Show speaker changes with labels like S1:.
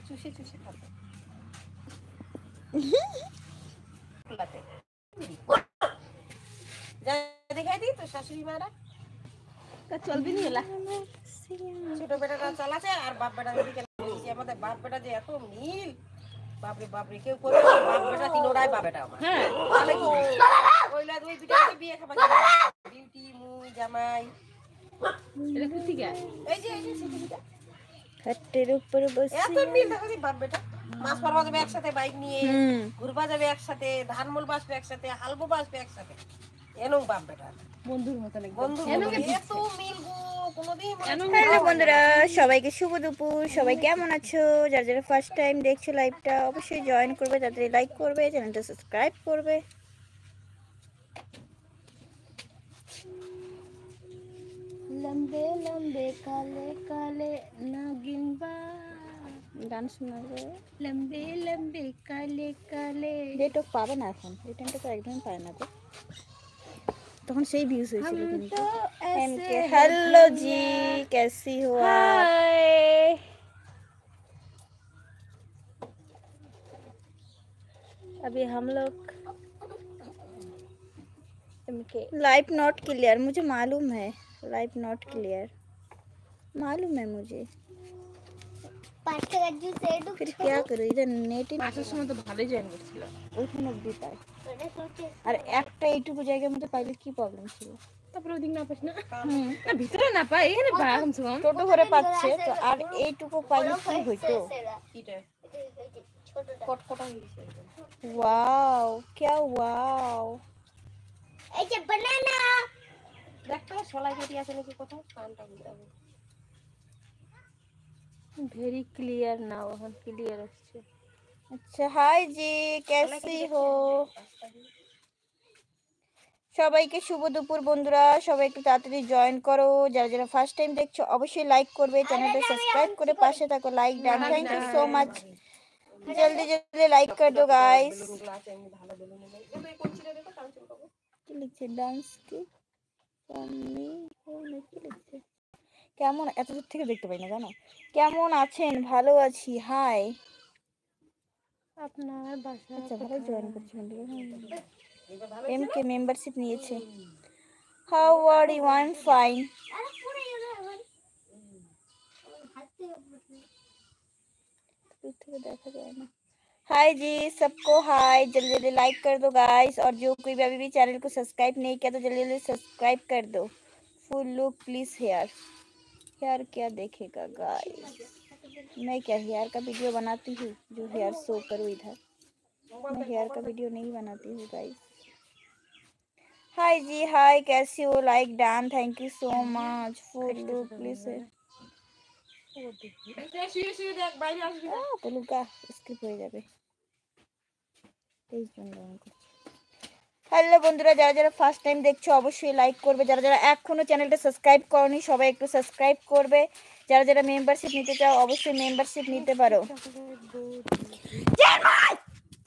S1: চুষে চুষে খাবে। দেখাই দিই তো শাশুড়ি মারা চলবি নি এলা ছোট বেটাটা চালাচ্ছে আর বাপ বেটা আমাদের বাপ বেটা যে এত মিল বাপরে বাপরে কেউ করে বাপ বেটা তিন ওরাই বাপ বেটা আমার হ্যাঁ ওইলা দুই দুটাকে বিয়ে খাবার বিউটি মুই জামাই এটা কি ঠিক আছে এই যে
S2: হাটের উপরে বসে
S1: এত মিল দেখো বাপ বেটা মাছ মারবা যাবে একসাথে বাইক নিয়ে ঘুরবা যাবে একসাথে ধান মূল বাসবে একসাথে হালবো বাসবে একসাথে এনো বাপ বেটা বন্ধুর মত বন্ধু এত মিল গো কোনোদিন।
S2: হ্যালো বন্ধুরা, সবাইকে শুভ দুপুর। সবাই কেমন আছো? যারা যারা ফার্স্ট টাইম দেখছো লাইভটা অবশ্যই জয়েন করবে, তাড়াতাড়ি লাইক করবে, চ্যানেলটা সাবস্ক্রাইব করবে। লম্বে লম্বে কালে কালে নাগিন বা গান শোনাবে। লম্বে লম্বে কালে কালে নেটওয়ার্ক পাবে না এখন, এই টাইমটা তো একদম পায় না তো, তখন সেই ভিউজ হয়েছিল। কিন্তু एमके हेलो जी, कैसी हो आप? अभी हम लोग एमके लाइव नॉट क्लियर, मुझे मालूम है लाइव नॉट क्लियर, मालूम है मुझे। फिर क्या करूँ, इधर नेट ही
S1: পাঁচটার সময় তো ভালোই জয়েন করছিল
S2: ওইখানে অব্দি পাই, আর একটা এইটুকু জায়গার মধ্যে পাইলে কি প্রবলেম ছিল।
S1: তারপরে ওদিক না পাস না না ভিতরে না পাই এখানে বাগাম সুগম
S2: টোটো করে পাচ্ছে তো, আর এইটুকু পাইলে কি হইতো।
S1: এটা কটকটা হয়ে গেছে।
S2: ওয়াও क्या ওয়াও,
S3: এই যে বানানা
S1: দেখো সলাই কেটে আছে নাকি কোথাও কানটা বুঝাবো।
S2: ভেরি ক্লিয়ার নাও, এখন ক্লিয়ার আসছে। আচ্ছা হাই জি, कैसी हो? সবাইকে শুভ দুপুর বন্ধুরা, সবাই একটু তাড়াতাড়ি জয়েন করো। যারা যারা ফার্স্ট টাইম দেখছো অবশ্যই লাইক করবে, চ্যানেলটা সাবস্ক্রাইব করে পাশে থাকো। Like done, thank you so much. জলদি জলদি লাইক कर दो गाइस। কি লিখছে ডান্স কি আমি কি লিখছে, কেমন এত দূর থেকে দেখতে পাই না জানো। কেমন আছেন? ভালো আছি, হাই।
S1: আপনার বাসা
S2: আচ্ছা ভালো জয়েন করছি এমকে মেম্বারশিপ নিয়েছে। How are you? I am fine.
S3: আরে পুরো
S2: दूर থেকে দেখা যায় না। हाय जी सबको हाय, जल्दी जल्दी लाइक कर दो गाइस, और जो कोई भी अभी भी चैनल को सब्सक्राइब नहीं किया तो जल्दी जल्दी सब्सक्राइब कर दो। Full look please hair, hair क्या देखेगा गाइस, मैं क्या हेयर का वीडियो बनाती हूँ जो हेयर शो करूँ इधर, मैं हेयर का वीडियो नहीं बनाती हूँ गाइस। हाय जी हाय, कैसी हो? Like done, thank you so much. Full look please লুকা স্কিপ হয়ে যাবে। হ্যালো বন্ধুরা, যারা যারা ফার্স্ট টাইম দেখছো অবশ্যই লাইক করবে, যারা যারা এখনো চ্যানেলটা সাবস্ক্রাইব করনি সবাই একটু সাবস্ক্রাইব করবে, যারা যারা মেম্বারশিপ নিতে চাও অবশ্যই মেম্বারশিপ নিতে পারো।